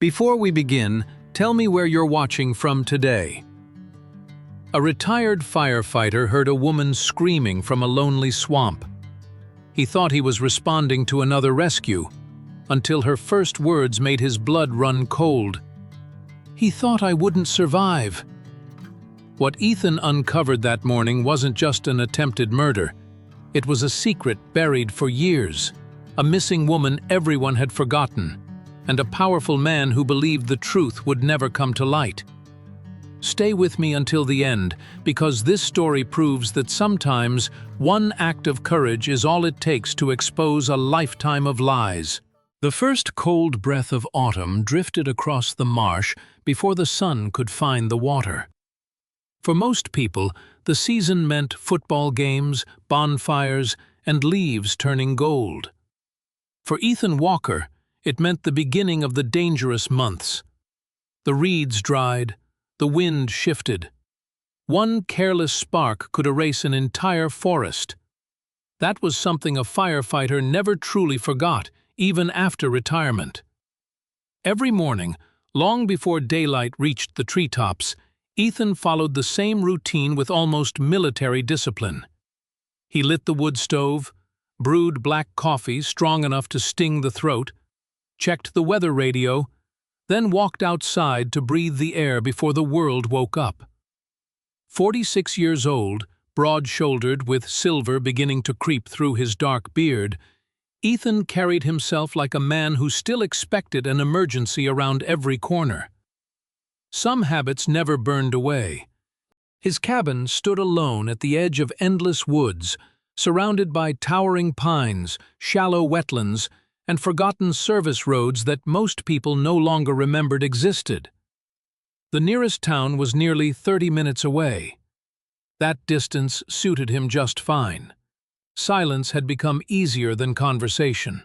Before we begin, tell me where you're watching from today. A retired firefighter heard a woman screaming from a lonely swamp. He thought he was responding to another rescue, until her first words made his blood run cold. "He thought I wouldn't survive." What Ethan uncovered that morning wasn't just an attempted murder. It was a secret buried for years, a missing woman everyone had forgotten, and a powerful man who believed the truth would never come to light. Stay with me until the end, because this story proves that sometimes one act of courage is all it takes to expose a lifetime of lies. The first cold breath of autumn drifted across the marsh before the sun could find the water. For most people, the season meant football games, bonfires, and leaves turning gold. For Ethan Walker, it meant the beginning of the dangerous months. The reeds dried, the wind shifted. One careless spark could erase an entire forest. That was something a firefighter never truly forgot, even after retirement. Every morning, long before daylight reached the treetops, Ethan followed the same routine with almost military discipline. He lit the wood stove, brewed black coffee strong enough to sting the throat, checked the weather radio, then walked outside to breathe the air before the world woke up. 46 years old, broad-shouldered with silver beginning to creep through his dark beard, Ethan carried himself like a man who still expected an emergency around every corner. Some habits never burned away. His cabin stood alone at the edge of endless woods, surrounded by towering pines, shallow wetlands, and forgotten service roads that most people no longer remembered existed. The nearest town was nearly 30 minutes away. That distance suited him just fine. Silence had become easier than conversation.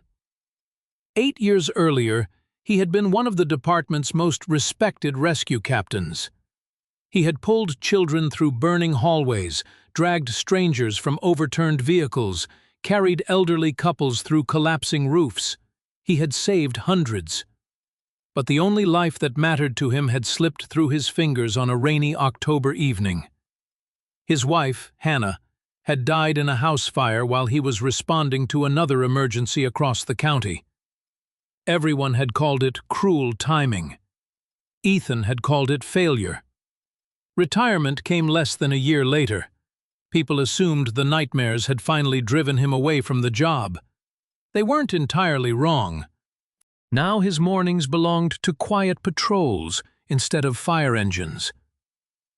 8 years earlier, he had been one of the department's most respected rescue captains. He had pulled children through burning hallways, dragged strangers from overturned vehicles, carried elderly couples through collapsing roofs. He had saved hundreds. But the only life that mattered to him had slipped through his fingers on a rainy October evening. His wife, Hannah, had died in a house fire while he was responding to another emergency across the county. Everyone had called it cruel timing. Ethan had called it failure. Retirement came less than a year later. People assumed the nightmares had finally driven him away from the job. They weren't entirely wrong. Now his mornings belonged to quiet patrols instead of fire engines.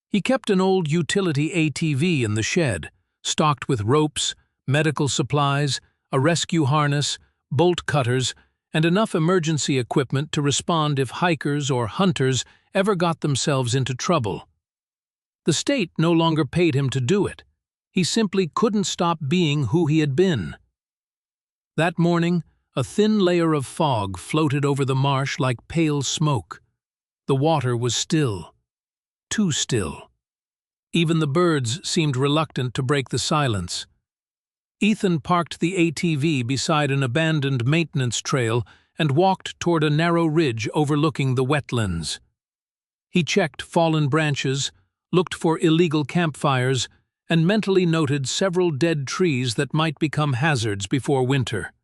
He kept an old utility ATV in the shed, stocked with ropes, medical supplies, a rescue harness, bolt cutters, and enough emergency equipment to respond if hikers or hunters ever got themselves into trouble. The state no longer paid him to do it. He simply couldn't stop being who he had been. That morning, a thin layer of fog floated over the marsh like pale smoke. The water was still. Too still. Even the birds seemed reluctant to break the silence. Ethan parked the ATV beside an abandoned maintenance trail and walked toward a narrow ridge overlooking the wetlands. He checked fallen branches, looked for illegal campfires, and mentally noted several dead trees that might become hazards before winter.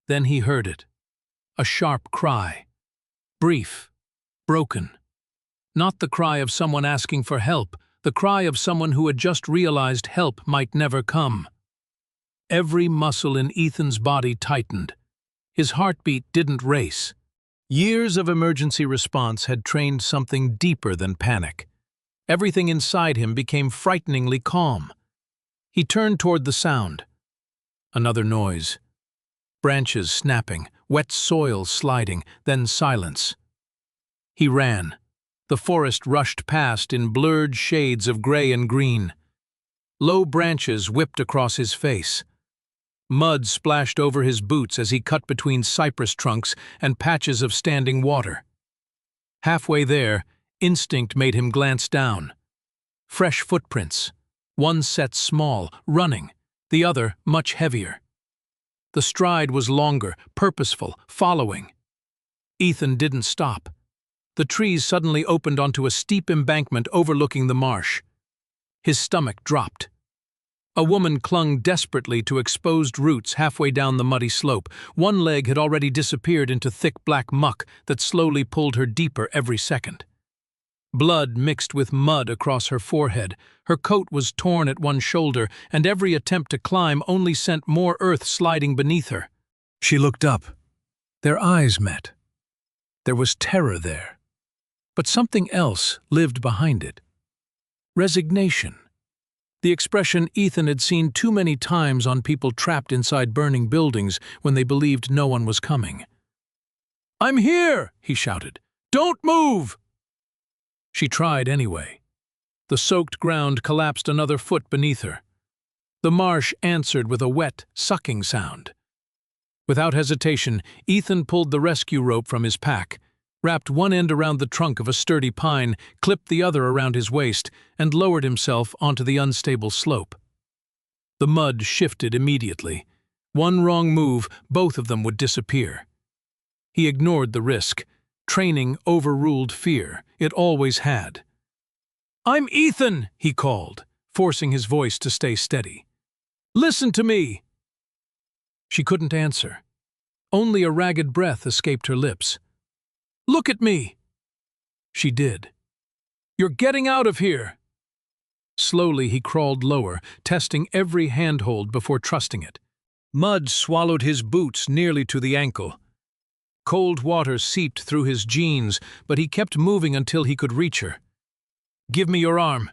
Then he heard it. A sharp cry. Brief. Broken. Not the cry of someone asking for help, the cry of someone who had just realized help might never come. Every muscle in Ethan's body tightened. His heartbeat didn't race. Years of emergency response had trained something deeper than panic. Everything inside him became frighteningly calm. He turned toward the sound. Another noise. Branches snapping, wet soil sliding, then silence. He ran. The forest rushed past in blurred shades of gray and green. Low branches whipped across his face. Mud splashed over his boots as he cut between cypress trunks and patches of standing water. Halfway there, instinct made him glance down. Fresh footprints. One set small, running, the other much heavier. The stride was longer, purposeful, following. Ethan didn't stop. The trees suddenly opened onto a steep embankment overlooking the marsh. His stomach dropped. A woman clung desperately to exposed roots halfway down the muddy slope. One leg had already disappeared into thick black muck that slowly pulled her deeper every second. Blood mixed with mud across her forehead. Her coat was torn at one shoulder, and every attempt to climb only sent more earth sliding beneath her. She looked up. Their eyes met. There was terror there. But something else lived behind it. Resignation. The expression Ethan had seen too many times on people trapped inside burning buildings when they believed no one was coming. "I'm here!" he shouted. "Don't move!" She tried anyway. The soaked ground collapsed another foot beneath her. The marsh answered with a wet, sucking sound. Without hesitation, Ethan pulled the rescue rope from his pack, wrapped one end around the trunk of a sturdy pine, clipped the other around his waist, and lowered himself onto the unstable slope. The mud shifted immediately. One wrong move, both of them would disappear. He ignored the risk. Training overruled fear. It always had. "I'm Ethan," he called, forcing his voice to stay steady. "Listen to me!" She couldn't answer. Only a ragged breath escaped her lips. "Look at me!" She did. "You're getting out of here!" Slowly he crawled lower, testing every handhold before trusting it. Mud swallowed his boots nearly to the ankle. Cold water seeped through his jeans, but he kept moving until he could reach her. "Give me your arm."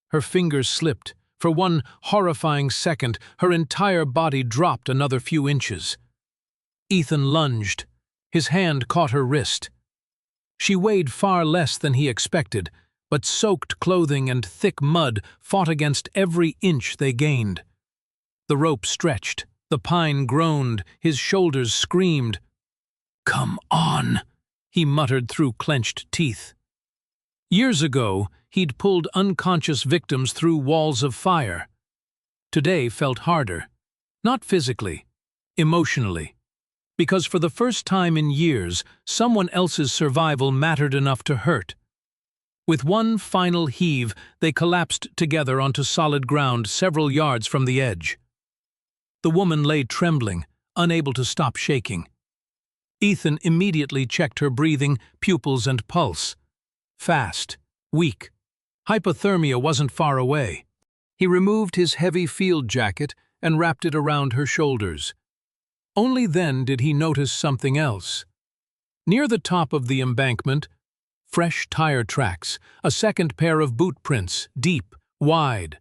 Her fingers slipped. For one horrifying second, her entire body dropped another few inches. Ethan lunged. His hand caught her wrist. She weighed far less than he expected, but soaked clothing and thick mud fought against every inch they gained. The rope stretched. The pine groaned. His shoulders screamed. "Come on," he muttered through clenched teeth. Years ago, he'd pulled unconscious victims through walls of fire. Today felt harder. Not physically, emotionally. Because for the first time in years, someone else's survival mattered enough to hurt. With one final heave, they collapsed together onto solid ground several yards from the edge. The woman lay trembling, unable to stop shaking. Ethan immediately checked her breathing, pupils, and pulse. Fast, weak. Hypothermia wasn't far away. He removed his heavy field jacket and wrapped it around her shoulders. Only then did he notice something else. Near the top of the embankment, fresh tire tracks, a second pair of boot prints, deep, wide.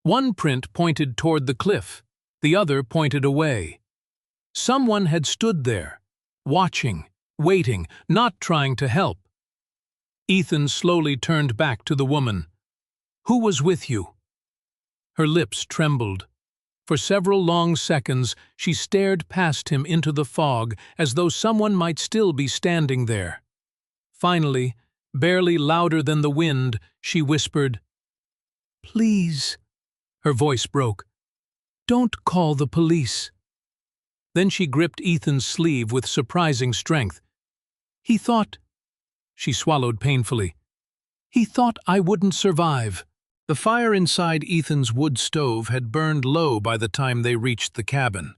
One print pointed toward the cliff, the other pointed away. Someone had stood there, watching, waiting, not trying to help. Ethan slowly turned back to the woman. "Who was with you?" Her lips trembled. For several long seconds, she stared past him into the fog as though someone might still be standing there. Finally, barely louder than the wind, she whispered, "Please." Her voice broke. "Don't call the police." Then she gripped Ethan's sleeve with surprising strength. "He thought—" She swallowed painfully. "He thought I wouldn't survive." The fire inside Ethan's wood stove had burned low by the time they reached the cabin.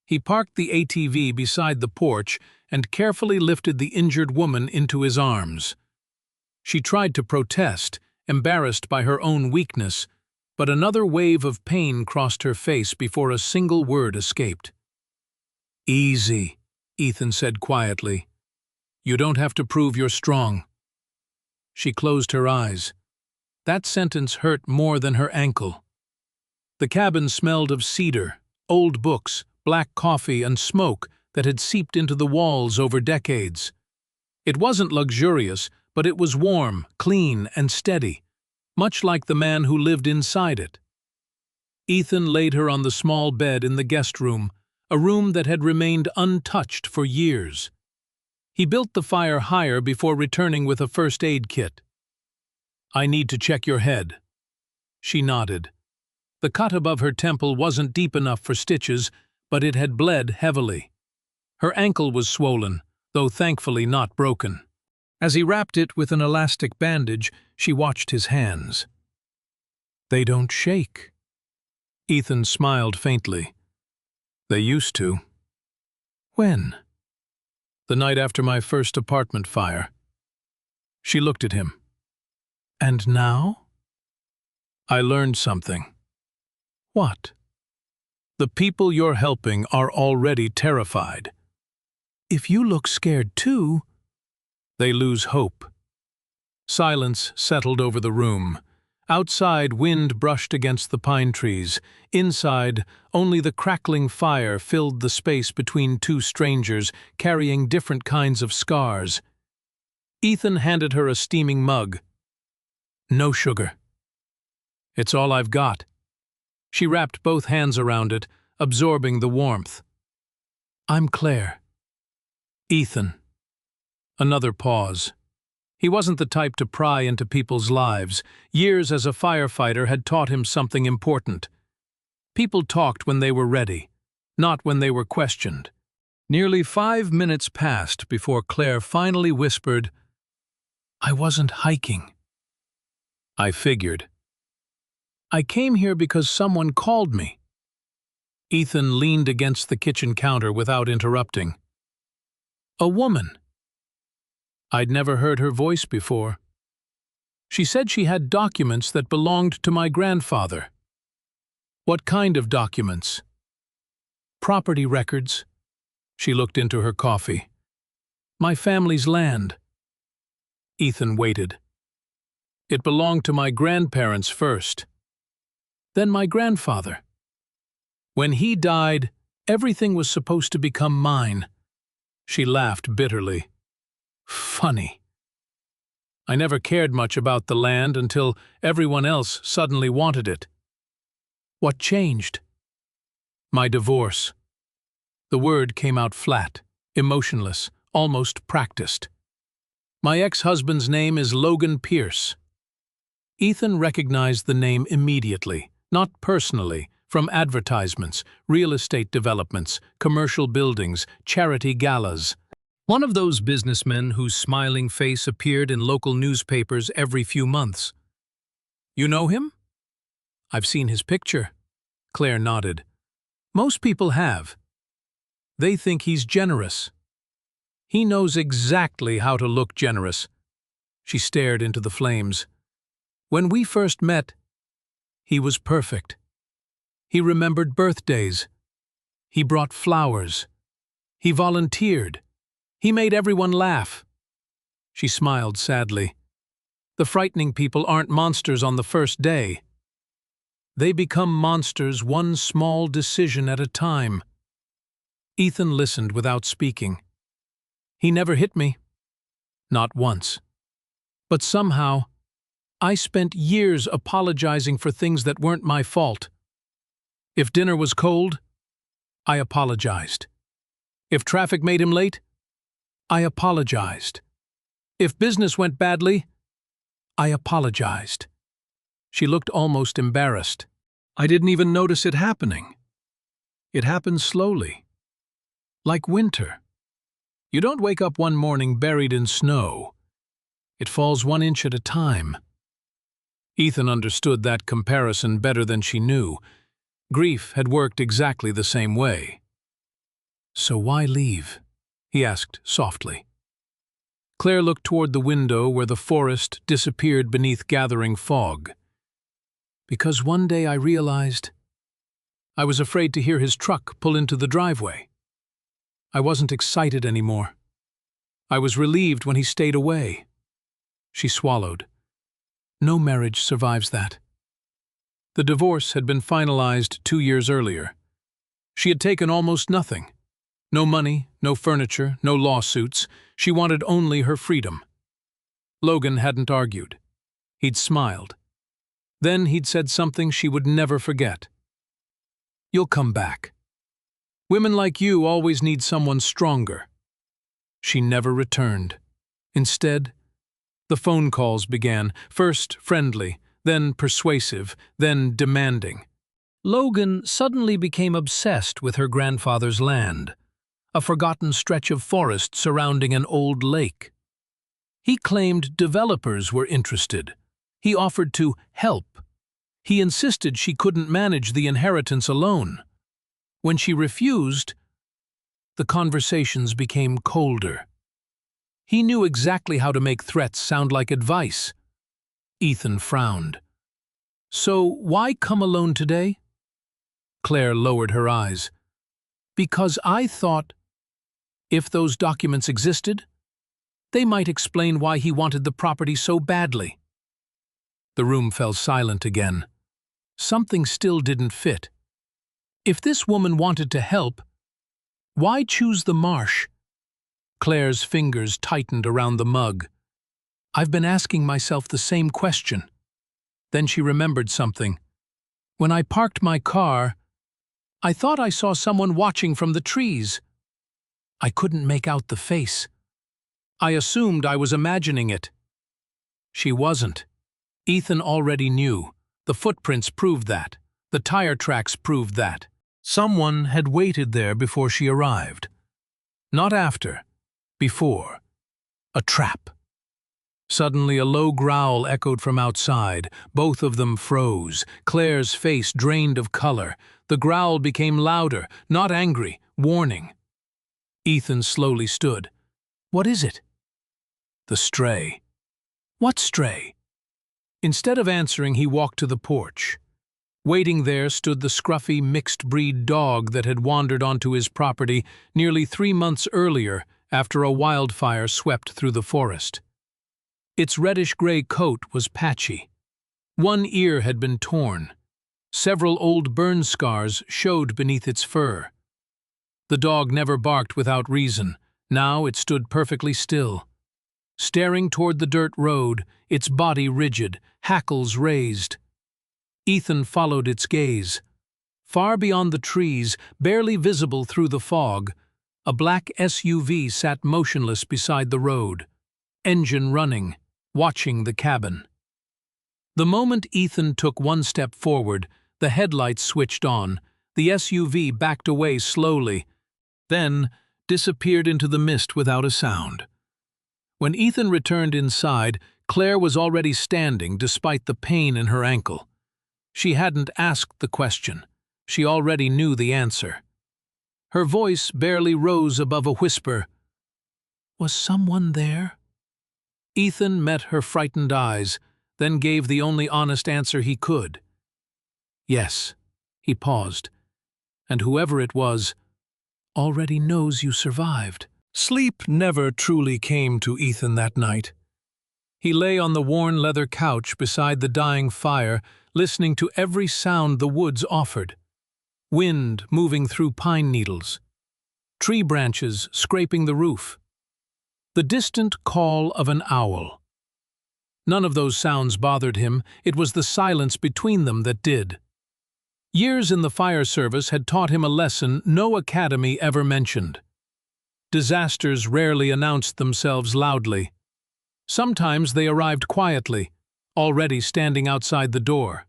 He parked the ATV beside the porch and carefully lifted the injured woman into his arms. She tried to protest, embarrassed by her own weakness, but another wave of pain crossed her face before a single word escaped. "Easy," Ethan said quietly. "You don't have to prove you're strong." She closed her eyes. That sentence hurt more than her ankle. The cabin smelled of cedar, old books, black coffee, and smoke that had seeped into the walls over decades. It wasn't luxurious, but it was warm, clean, and steady, much like the man who lived inside it. Ethan laid her on the small bed in the guest room, a room that had remained untouched for years. He built the fire higher before returning with a first aid kit. "I need to check your head." She nodded. The cut above her temple wasn't deep enough for stitches, but it had bled heavily. Her ankle was swollen, though thankfully not broken. As he wrapped it with an elastic bandage, she watched his hands. They don't shake. Ethan smiled faintly. They used to. When? The night after my first apartment fire. She looked at him. And now? I learned something. What? The people you're helping are already terrified. If you look scared too, they lose hope. Silence settled over the room. Outside, wind brushed against the pine trees. Inside, only the crackling fire filled the space between two strangers carrying different kinds of scars. Ethan handed her a steaming mug. No sugar. It's all I've got. She wrapped both hands around it, absorbing the warmth. I'm Claire. Ethan. Another pause. He wasn't the type to pry into people's lives. Years as a firefighter had taught him something important. People talked when they were ready, not when they were questioned. Nearly 5 minutes passed before Claire finally whispered, I wasn't hiking. I figured. I came here because someone called me. Ethan leaned against the kitchen counter without interrupting. A woman. I'd never heard her voice before. She said she had documents that belonged to my grandfather. What kind of documents? Property records. She looked into her coffee. My family's land. Ethan waited. It belonged to my grandparents first. Then my grandfather. When he died, everything was supposed to become mine. She laughed bitterly. Funny. I never cared much about the land until everyone else suddenly wanted it. What changed? My divorce. The word came out flat, emotionless, almost practiced. My ex-husband's name is Logan Pierce. Ethan recognized the name immediately, not personally, from advertisements, real estate developments, commercial buildings, charity galas. One of those businessmen whose smiling face appeared in local newspapers every few months. You know him? I've seen his picture. Claire nodded. Most people have. They think he's generous. He knows exactly how to look generous. She stared into the flames. When we first met, he was perfect. He remembered birthdays. He brought flowers. He volunteered. He made everyone laugh. She smiled sadly. The frightening people aren't monsters on the first day. They become monsters one small decision at a time. Ethan listened without speaking. He never hit me. Not once. But somehow, I spent years apologizing for things that weren't my fault. If dinner was cold, I apologized. If traffic made him late, I apologized. If business went badly, I apologized. She looked almost embarrassed. I didn't even notice it happening. It happened slowly. Like winter. You don't wake up one morning buried in snow. It falls 1 inch at a time. Ethan understood that comparison better than she knew. Grief had worked exactly the same way. So why leave? He asked softly. Claire looked toward the window where the forest disappeared beneath gathering fog. Because one day I realized I was afraid to hear his truck pull into the driveway. I wasn't excited anymore. I was relieved when he stayed away. She swallowed. No marriage survives that. The divorce had been finalized 2 years earlier. She had taken almost nothing. No money, no furniture, no lawsuits. She wanted only her freedom. Logan hadn't argued. He'd smiled. Then he'd said something she would never forget. You'll come back. Women like you always need someone stronger. She never returned. Instead, the phone calls began, first friendly, then persuasive, then demanding. Logan suddenly became obsessed with her grandfather's land. a forgotten stretch of forest surrounding an old lake. He claimed developers were interested. He offered to help. He insisted she couldn't manage the inheritance alone. When she refused, the conversations became colder. He knew exactly how to make threats sound like advice. Ethan frowned. "So why come alone today?" Claire lowered her eyes. "Because I thought, if those documents existed, they might explain why he wanted the property so badly." The room fell silent again. Something still didn't fit. If this woman wanted to help, why choose the marsh? Claire's fingers tightened around the mug. "I've been asking myself the same question." Then she remembered something. "When I parked my car, I thought I saw someone watching from the trees. I couldn't make out the face. I assumed I was imagining it." She wasn't. Ethan already knew. The footprints proved that. The tire tracks proved that. Someone had waited there before she arrived. Not after. Before. A trap. Suddenly a low growl echoed from outside. Both of them froze. Claire's face drained of color. The growl became louder, not angry, warning. Ethan slowly stood. "What is it?" "The stray." "What stray?" Instead of answering, he walked to the porch. Waiting there stood the scruffy, mixed-breed dog that had wandered onto his property nearly 3 months earlier after a wildfire swept through the forest. Its reddish-gray coat was patchy. One ear had been torn. Several old burn scars showed beneath its fur. The dog never barked without reason. Now it stood perfectly still. Staring toward the dirt road, its body rigid, hackles raised. Ethan followed its gaze. Far beyond the trees, barely visible through the fog, a black SUV sat motionless beside the road, engine running, watching the cabin. The moment Ethan took one step forward, the headlights switched on. The SUV backed away slowly, then disappeared into the mist without a sound. When Ethan returned inside, Claire was already standing despite the pain in her ankle. She hadn't asked the question. She already knew the answer. Her voice barely rose above a whisper. "Was someone there?" Ethan met her frightened eyes, then gave the only honest answer he could. "Yes." He paused. "And whoever it was already knows you survived." Sleep never truly came to Ethan that night. He lay on the worn leather couch beside the dying fire, listening to every sound the woods offered. Wind moving through pine needles. Tree branches scraping the roof. The distant call of an owl. None of those sounds bothered him. It was the silence between them that did. Years in the fire service had taught him a lesson no academy ever mentioned. Disasters rarely announced themselves loudly. Sometimes they arrived quietly, already standing outside the door.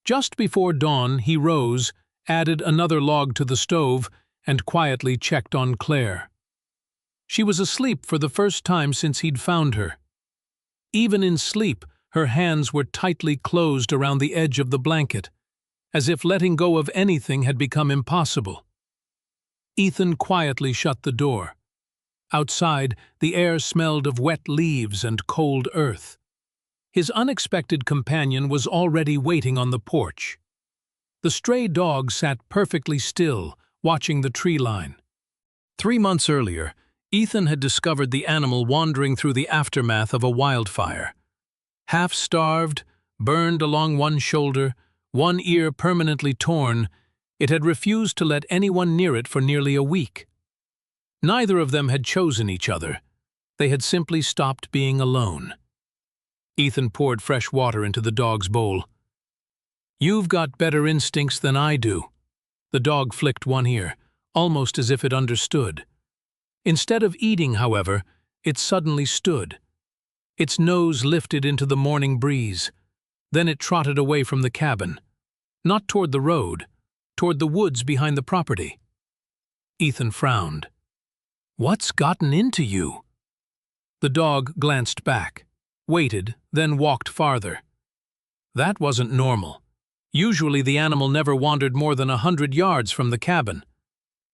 Just before dawn, he rose, added another log to the stove, and quietly checked on Claire. She was asleep for the first time since he'd found her. Even in sleep, her hands were tightly closed around the edge of the blanket, as if letting go of anything had become impossible. Ethan quietly shut the door. Outside, the air smelled of wet leaves and cold earth. His unexpected companion was already waiting on the porch. The stray dog sat perfectly still, watching the tree line. 3 months earlier, Ethan had discovered the animal wandering through the aftermath of a wildfire. Half-starved, burned along one shoulder, one ear permanently torn, it had refused to let anyone near it for nearly a week. Neither of them had chosen each other. They had simply stopped being alone. Ethan poured fresh water into the dog's bowl. "You've got better instincts than I do." The dog flicked one ear, almost as if it understood. Instead of eating, however, it suddenly stood. Its nose lifted into the morning breeze. Then it trotted away from the cabin. Not toward the road, toward the woods behind the property. Ethan frowned. "What's gotten into you?" The dog glanced back, waited, then walked farther. That wasn't normal. Usually the animal never wandered more than 100 yards from the cabin.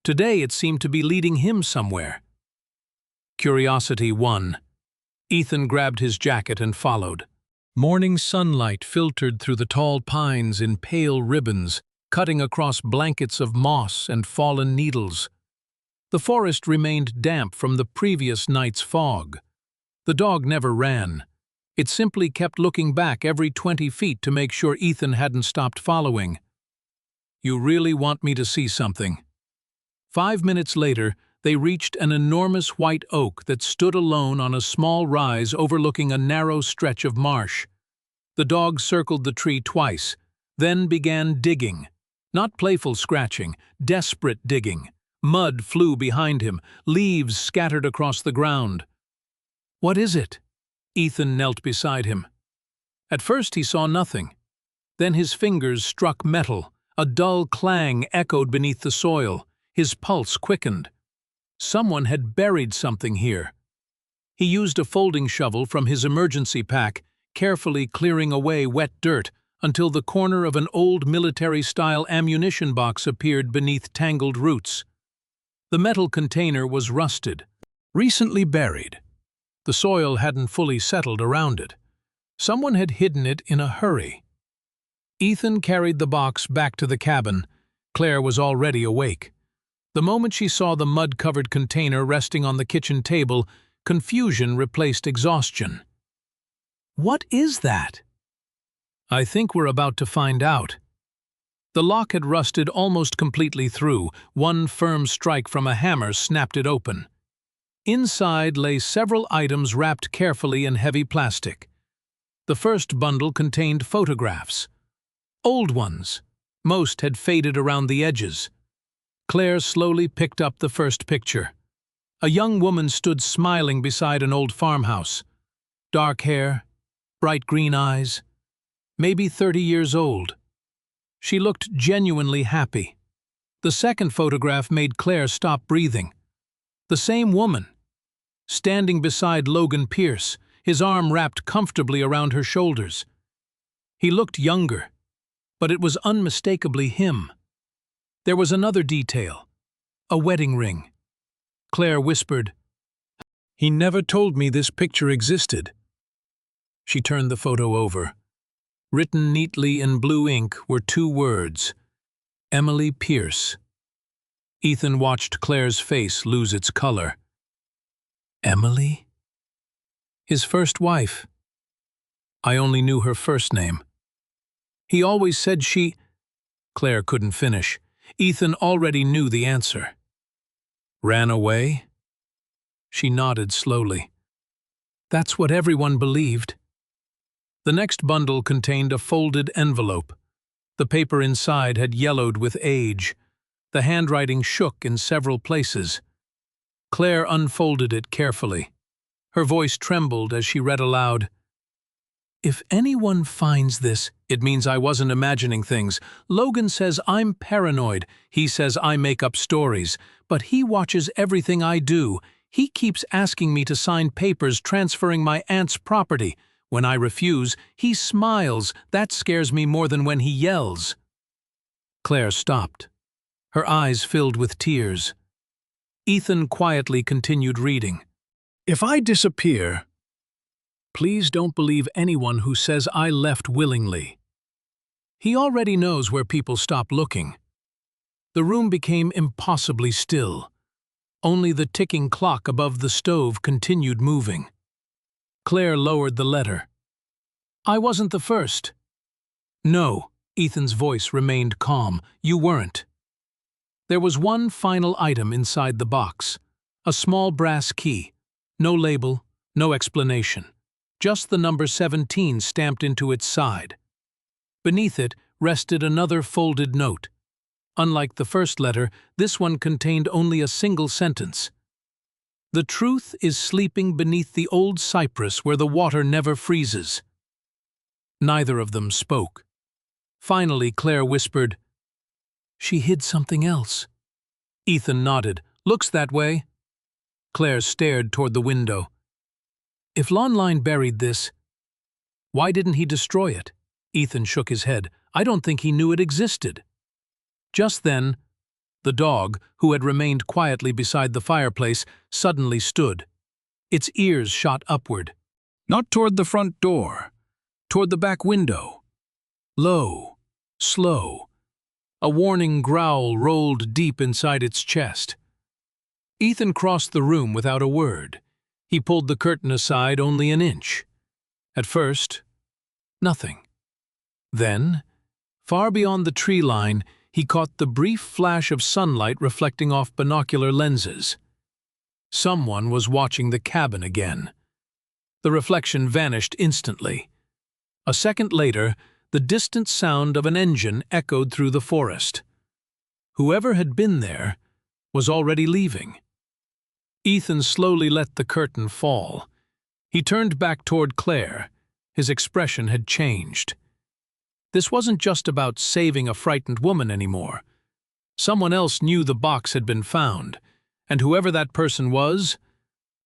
Today it seemed to be leading him somewhere. Curiosity won. Ethan grabbed his jacket and followed. Morning sunlight filtered through the tall pines in pale ribbons, cutting across blankets of moss and fallen needles. The forest remained damp from the previous night's fog. The dog never ran. It simply kept looking back every 20 feet to make sure Ethan hadn't stopped following. "You really want me to see something?" 5 minutes later, they reached an enormous white oak that stood alone on a small rise overlooking a narrow stretch of marsh. The dog circled the tree twice, then began digging. Not playful scratching, desperate digging. Mud flew behind him, leaves scattered across the ground. "What is it?" Ethan knelt beside him. At first he saw nothing. Then his fingers struck metal. A dull clang echoed beneath the soil. His pulse quickened. Someone had buried something here. He used a folding shovel from his emergency pack, carefully clearing away wet dirt until the corner of an old military-style ammunition box appeared beneath tangled roots. The metal container was rusted, recently buried. The soil hadn't fully settled around it. Someone had hidden it in a hurry. Ethan carried the box back to the cabin. Claire was already awake. The moment she saw the mud-covered container resting on the kitchen table, confusion replaced exhaustion. "What is that?" "I think we're about to find out." The lock had rusted almost completely through. One firm strike from a hammer snapped it open. Inside lay several items wrapped carefully in heavy plastic. The first bundle contained photographs. Old ones. Most had faded around the edges. Claire slowly picked up the first picture. A young woman stood smiling beside an old farmhouse. Dark hair, bright green eyes, maybe 30 years old. She looked genuinely happy. The second photograph made Claire stop breathing. The same woman, standing beside Logan Pierce, his arm wrapped comfortably around her shoulders. He looked younger, but it was unmistakably him. There was another detail, a wedding ring. Claire whispered, "He never told me this picture existed." She turned the photo over. Written neatly in blue ink were 2 words, Emily Pierce. Ethan watched Claire's face lose its color. Emily? His first wife. I only knew her first name. He always said she... Claire couldn't finish. Ethan already knew the answer. Ran away? She nodded slowly. That's what everyone believed. The next bundle contained a folded envelope. The paper inside had yellowed with age. The handwriting shook in several places. Claire unfolded it carefully. Her voice trembled as she read aloud. If anyone finds this, it means I wasn't imagining things. Logan says I'm paranoid. He says I make up stories. But he watches everything I do. He keeps asking me to sign papers transferring my aunt's property. When I refuse, he smiles. That scares me more than when he yells. Claire stopped. Her eyes filled with tears. Ethan quietly continued reading. If I disappear, please don't believe anyone who says I left willingly. He already knows where people stop looking. The room became impossibly still. Only the ticking clock above the stove continued moving. Claire lowered the letter. I wasn't the first. No, Ethan's voice remained calm. You weren't. There was one final item inside the box. A small brass key. No label, no explanation. Just the number 17 stamped into its side. Beneath it rested another folded note. Unlike the first letter, this one contained only a single sentence. The truth is sleeping beneath the old cypress where the water never freezes. Neither of them spoke. Finally, Claire whispered, She hid something else. Ethan nodded. Looks that way. Claire stared toward the window. If Lon buried this, why didn't he destroy it? Ethan shook his head. I don't think he knew it existed. Just then, the dog, who had remained quietly beside the fireplace, suddenly stood. Its ears shot upward. Not toward the front door, toward the back window. Low, slow. A warning growl rolled deep inside its chest. Ethan crossed the room without a word. He pulled the curtain aside only an inch. At first, nothing. Then, far beyond the tree line, he caught the brief flash of sunlight reflecting off binocular lenses. Someone was watching the cabin again. The reflection vanished instantly. A second later, the distant sound of an engine echoed through the forest. Whoever had been there was already leaving. Ethan slowly let the curtain fall. He turned back toward Claire. His expression had changed. This wasn't just about saving a frightened woman anymore. Someone else knew the box had been found, and whoever that person was,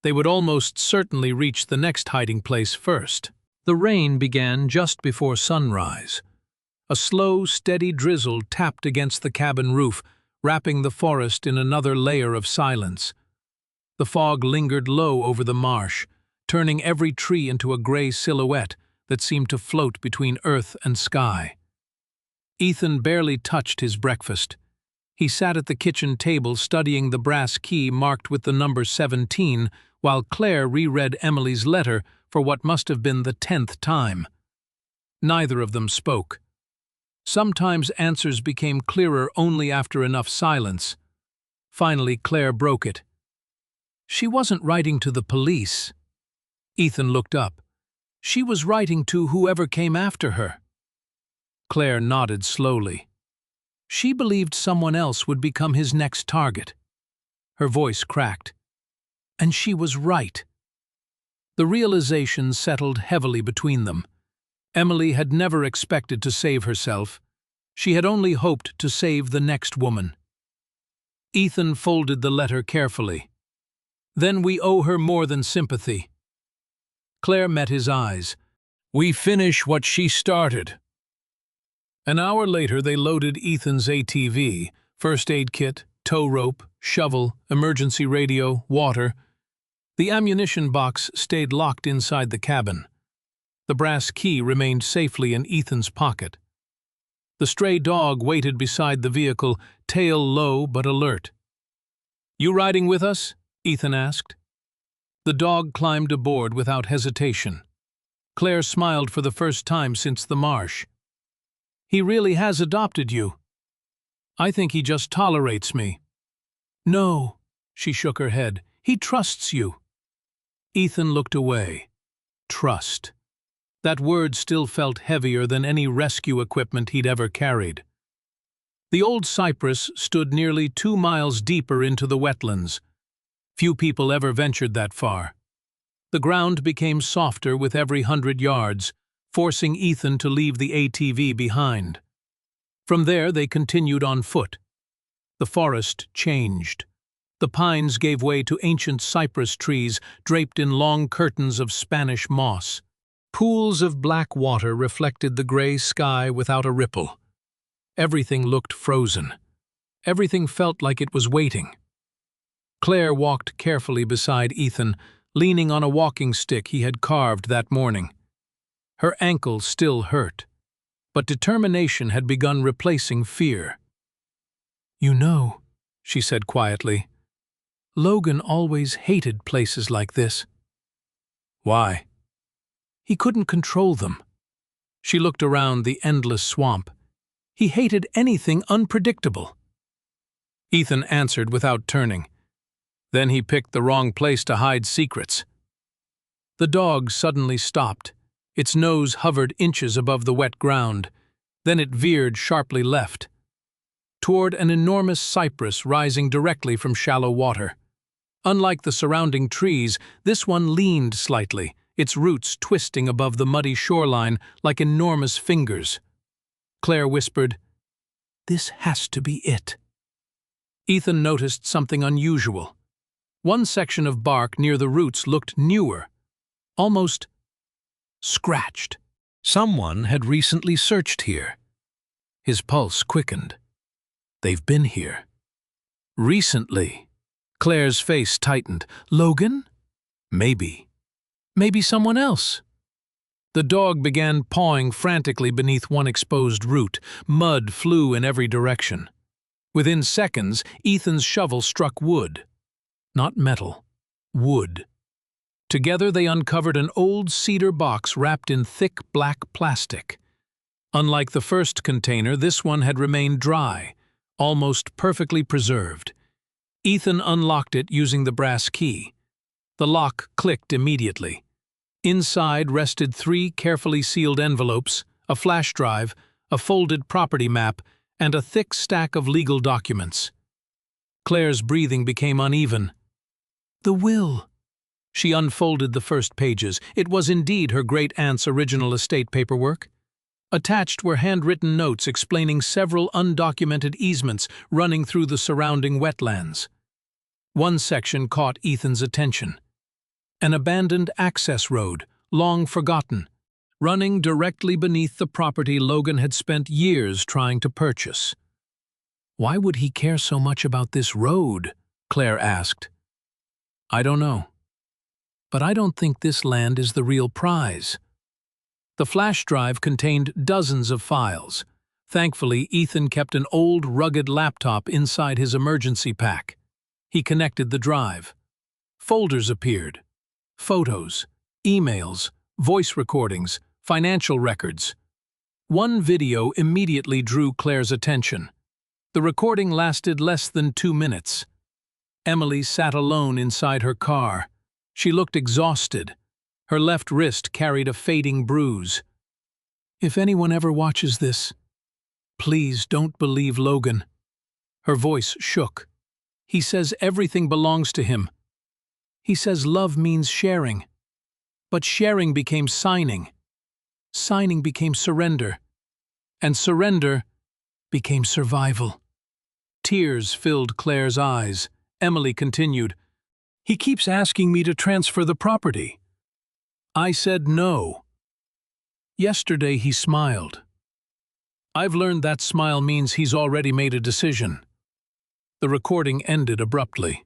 they would almost certainly reach the next hiding place first. The rain began just before sunrise. A slow, steady drizzle tapped against the cabin roof, wrapping the forest in another layer of silence. The fog lingered low over the marsh, turning every tree into a gray silhouette that seemed to float between earth and sky. Ethan barely touched his breakfast. He sat at the kitchen table studying the brass key marked with the number 17, while Claire reread Emily's letter for what must have been the 10th time. Neither of them spoke. Sometimes answers became clearer only after enough silence. Finally, Claire broke it. She wasn't writing to the police. Ethan looked up. She was writing to whoever came after her. Claire nodded slowly. She believed someone else would become his next target. Her voice cracked. And she was right. The realization settled heavily between them. Emily had never expected to save herself. She had only hoped to save the next woman. Ethan folded the letter carefully. Then we owe her more than sympathy. Claire met his eyes. We finish what she started. An hour later, they loaded Ethan's ATV, first aid kit, tow rope, shovel, emergency radio, water. The ammunition box stayed locked inside the cabin. The brass key remained safely in Ethan's pocket. The stray dog waited beside the vehicle, tail low but alert. You riding with us? Ethan asked. The dog climbed aboard without hesitation. Claire smiled for the first time since the marsh. He really has adopted you. I think he just tolerates me. No, she shook her head. He trusts you. Ethan looked away. Trust. That word still felt heavier than any rescue equipment he'd ever carried. The old cypress stood nearly 2 miles deeper into the wetlands. Few people ever ventured that far. The ground became softer with every 100 yards, forcing Ethan to leave the ATV behind. From there, they continued on foot. The forest changed. The pines gave way to ancient cypress trees draped in long curtains of Spanish moss. Pools of black water reflected the gray sky without a ripple. Everything looked frozen. Everything felt like it was waiting. Claire walked carefully beside Ethan, leaning on a walking stick he had carved that morning. Her ankle still hurt, but determination had begun replacing fear. You know, she said quietly, Logan always hated places like this. Why? He couldn't control them. She looked around the endless swamp. He hated anything unpredictable. Ethan answered without turning. Then he picked the wrong place to hide secrets. The dog suddenly stopped. Its nose hovered inches above the wet ground. Then it veered sharply left, toward an enormous cypress rising directly from shallow water. Unlike the surrounding trees, this one leaned slightly, its roots twisting above the muddy shoreline like enormous fingers. Claire whispered, "This has to be it." Ethan noticed something unusual. One section of bark near the roots looked newer, almost scratched. Someone had recently searched here. His pulse quickened. They've been here. Recently. Claire's face tightened. Logan? Maybe. Maybe someone else. The dog began pawing frantically beneath one exposed root. Mud flew in every direction. Within seconds, Ethan's shovel struck wood. Not metal. Wood. Together they uncovered an old cedar box wrapped in thick black plastic. Unlike the first container, this one had remained dry, almost perfectly preserved. Ethan unlocked it using the brass key. The lock clicked immediately. Inside rested 3 carefully sealed envelopes, a flash drive, a folded property map, and a thick stack of legal documents. Claire's breathing became uneven. The will. She unfolded the first pages. It was indeed her great-aunt's original estate paperwork. Attached were handwritten notes explaining several undocumented easements running through the surrounding wetlands. One section caught Ethan's attention. An abandoned access road, long forgotten, running directly beneath the property Logan had spent years trying to purchase. Why would he care so much about this road? Claire asked. I don't know. But I don't think this land is the real prize. The flash drive contained dozens of files. Thankfully, Ethan kept an old, rugged laptop inside his emergency pack. He connected the drive. Folders appeared. Photos, emails, voice recordings, financial records. One video immediately drew Claire's attention. The recording lasted less than 2 minutes. Emily sat alone inside her car. She looked exhausted. Her left wrist carried a fading bruise. If anyone ever watches this, please don't believe Logan. Her voice shook. He says everything belongs to him. He says love means sharing. But sharing became signing. Signing became surrender. And surrender became survival. Tears filled Claire's eyes. Emily continued, He keeps asking me to transfer the property. I said no. Yesterday he smiled. I've learned that smile means he's already made a decision. The recording ended abruptly.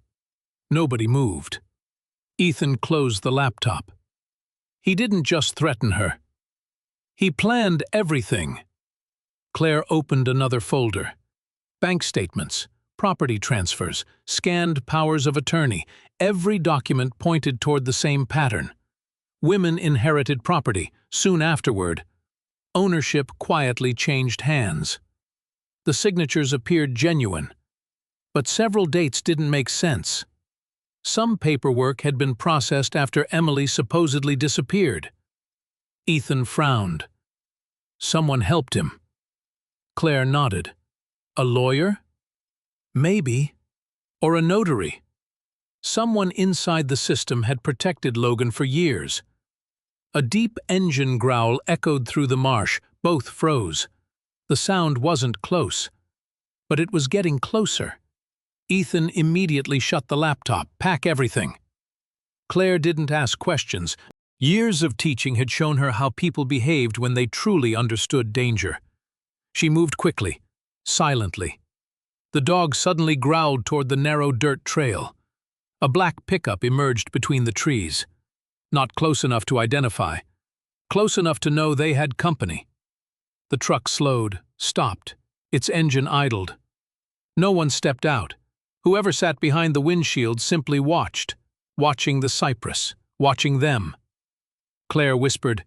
Nobody moved. Ethan closed the laptop. He didn't just threaten her. He planned everything. Claire opened another folder. Bank statements, property transfers, scanned powers of attorney. Every document pointed toward the same pattern. Women inherited property. Soon afterward, ownership quietly changed hands. The signatures appeared genuine, but several dates didn't make sense. Some paperwork had been processed after Emily supposedly disappeared. Ethan frowned. Someone helped him. Claire nodded. A lawyer? Maybe. Or a notary. Someone inside the system had protected Logan for years. A deep engine growl echoed through the marsh. Both froze. The sound wasn't close, but it was getting closer. Ethan immediately shut the laptop. Pack everything. Claire didn't ask questions. Years of teaching had shown her how people behaved when they truly understood danger. She moved quickly, silently. The dog suddenly growled toward the narrow dirt trail. A black pickup emerged between the trees. Not close enough to identify. Close enough to know they had company. The truck slowed, stopped. Its engine idled. No one stepped out. Whoever sat behind the windshield simply watched. Watching the cypress. Watching them. Claire whispered,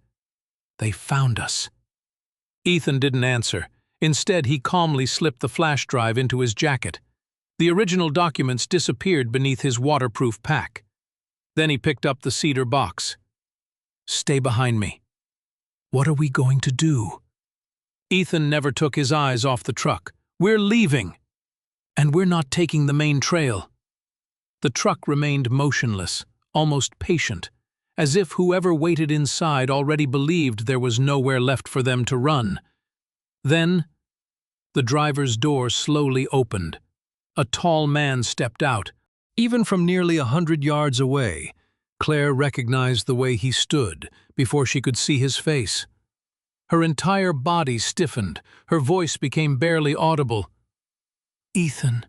They found us. Ethan didn't answer. Instead, he calmly slipped the flash drive into his jacket. The original documents disappeared beneath his waterproof pack. Then he picked up the cedar box. Stay behind me. What are we going to do? Ethan never took his eyes off the truck. We're leaving. And we're not taking the main trail. The truck remained motionless, almost patient, as if whoever waited inside already believed there was nowhere left for them to run. Then, the driver's door slowly opened. A tall man stepped out. Even from nearly 100 yards away, Claire recognized the way he stood before she could see his face. Her entire body stiffened. Her voice became barely audible. "Ethan."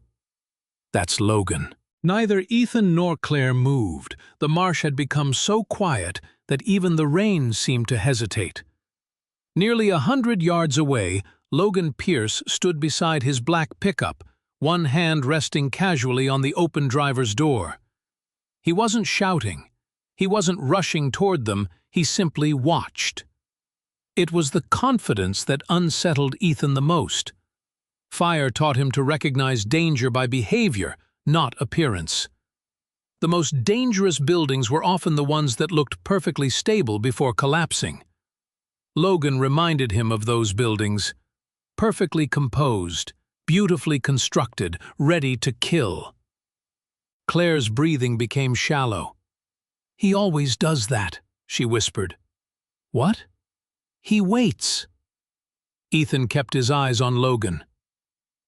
"That's Logan." Neither Ethan nor Claire moved. The marsh had become so quiet that even the rain seemed to hesitate. Nearly 100 yards away, Logan Pierce stood beside his black pickup, one hand resting casually on the open driver's door. He wasn't shouting. He wasn't rushing toward them. He simply watched. It was the confidence that unsettled Ethan the most. Fire taught him to recognize danger by behavior, not appearance. The most dangerous buildings were often the ones that looked perfectly stable before collapsing. Logan reminded him of those buildings, perfectly composed, beautifully constructed, ready to kill. Claire's breathing became shallow. "He always does that," she whispered. "What?" "He waits." Ethan kept his eyes on Logan.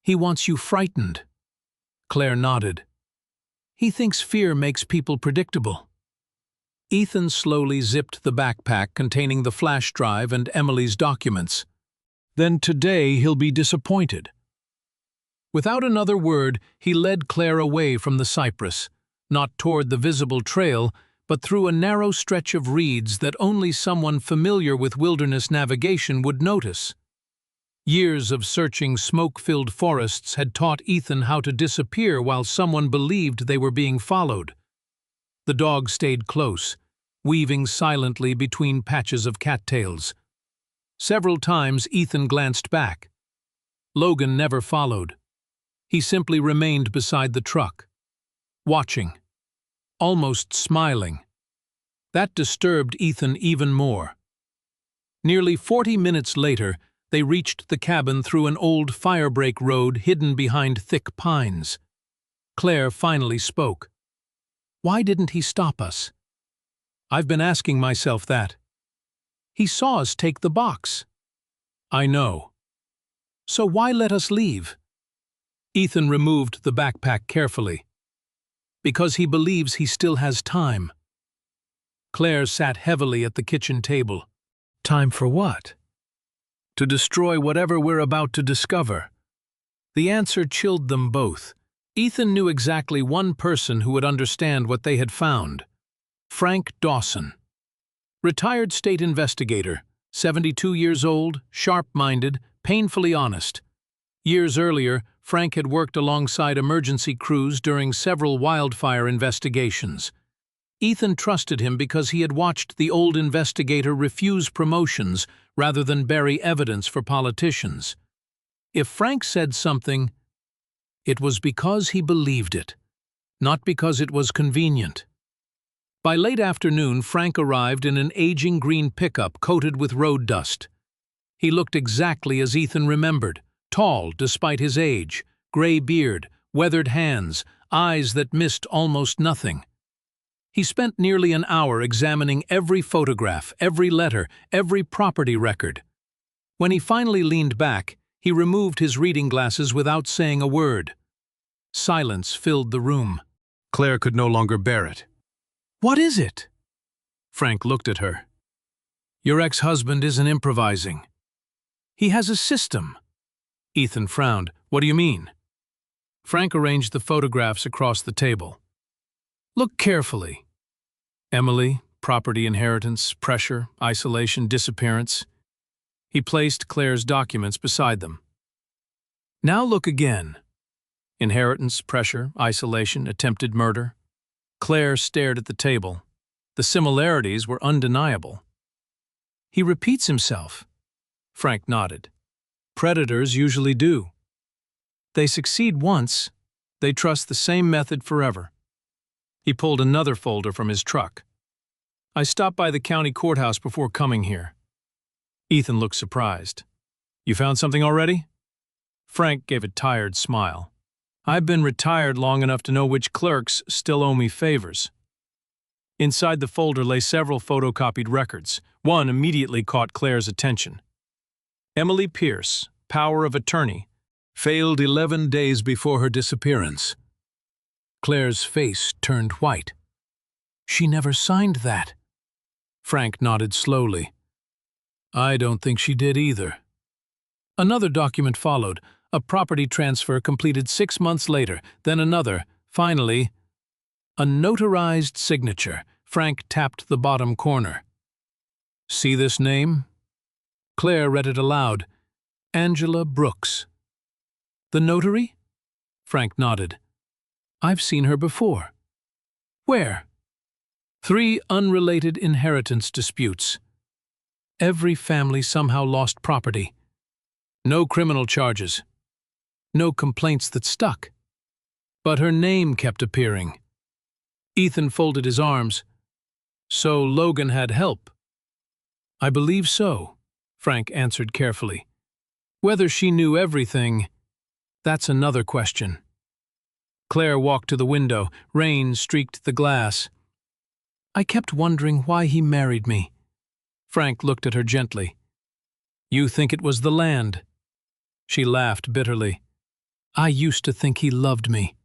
"He wants you frightened." Claire nodded. "He thinks fear makes people predictable." Ethan slowly zipped the backpack containing the flash drive and Emily's documents. "Then today he'll be disappointed." Without another word, he led Claire away from the cypress, not toward the visible trail, but through a narrow stretch of reeds that only someone familiar with wilderness navigation would notice. Years of searching smoke-filled forests had taught Ethan how to disappear while someone believed they were being followed. The dog stayed close, weaving silently between patches of cattails. Several times Ethan glanced back. Logan never followed. He simply remained beside the truck, watching, almost smiling. That disturbed Ethan even more. Nearly 40 minutes later, they reached the cabin through an old firebreak road hidden behind thick pines. Claire finally spoke. "Why didn't he stop us?" "I've been asking myself that." "He saw us take the box." "I know." "So why let us leave?" Ethan removed the backpack carefully. "Because he believes he still has time." Claire sat heavily at the kitchen table. "Time for what?" "To destroy whatever we're about to discover." The answer chilled them both. Ethan knew exactly one person who would understand what they had found. Frank Dawson. Retired state investigator, 72 years old, sharp-minded, painfully honest. Years earlier, Frank had worked alongside emergency crews during several wildfire investigations. Ethan trusted him because he had watched the old investigator refuse promotions rather than bury evidence for politicians. If Frank said something, it was because he believed it, not because it was convenient. By late afternoon, Frank arrived in an aging green pickup coated with road dust. He looked exactly as Ethan remembered, tall despite his age, gray beard, weathered hands, eyes that missed almost nothing. He spent nearly an hour examining every photograph, every letter, every property record. When he finally leaned back, he removed his reading glasses without saying a word. Silence filled the room. Claire could no longer bear it. "What is it?" Frank looked at her. "Your ex-husband isn't improvising. He has a system." Ethan frowned. "What do you mean?" Frank arranged the photographs across the table. "Look carefully. Emily, property inheritance, pressure, isolation, disappearance." He placed Claire's documents beside them. "Now look again. Inheritance, pressure, isolation, attempted murder." Claire stared at the table. The similarities were undeniable. "He repeats himself." Frank nodded. "Predators usually do. They succeed once, they trust the same method forever." He pulled another folder from his truck. "I stopped by the county courthouse before coming here." Ethan looked surprised. "You found something already?" Frank gave a tired smile. "I've been retired long enough to know which clerks still owe me favors." Inside the folder lay several photocopied records. One immediately caught Claire's attention. Emily Pierce, power of attorney, Failed 11 days before her disappearance. Claire's face turned white. She never signed that. Frank nodded slowly. I don't think she did either. Another document followed, a property transfer completed 6 months later, then another, finally, a notarized signature. Frank tapped the bottom corner. See this name? Claire read it aloud. Angela Brooks. The notary? Frank nodded. I've seen her before. Where? 3 unrelated inheritance disputes. Every family somehow lost property. No criminal charges. No complaints that stuck. But her name kept appearing. Ethan folded his arms. So Logan had help. I believe so, Frank answered carefully. Whether she knew everything, that's another question. Claire walked to the window. Rain streaked the glass. I kept wondering why he married me. Frank looked at her gently. You think it was the land? She laughed bitterly. I used to think he loved me.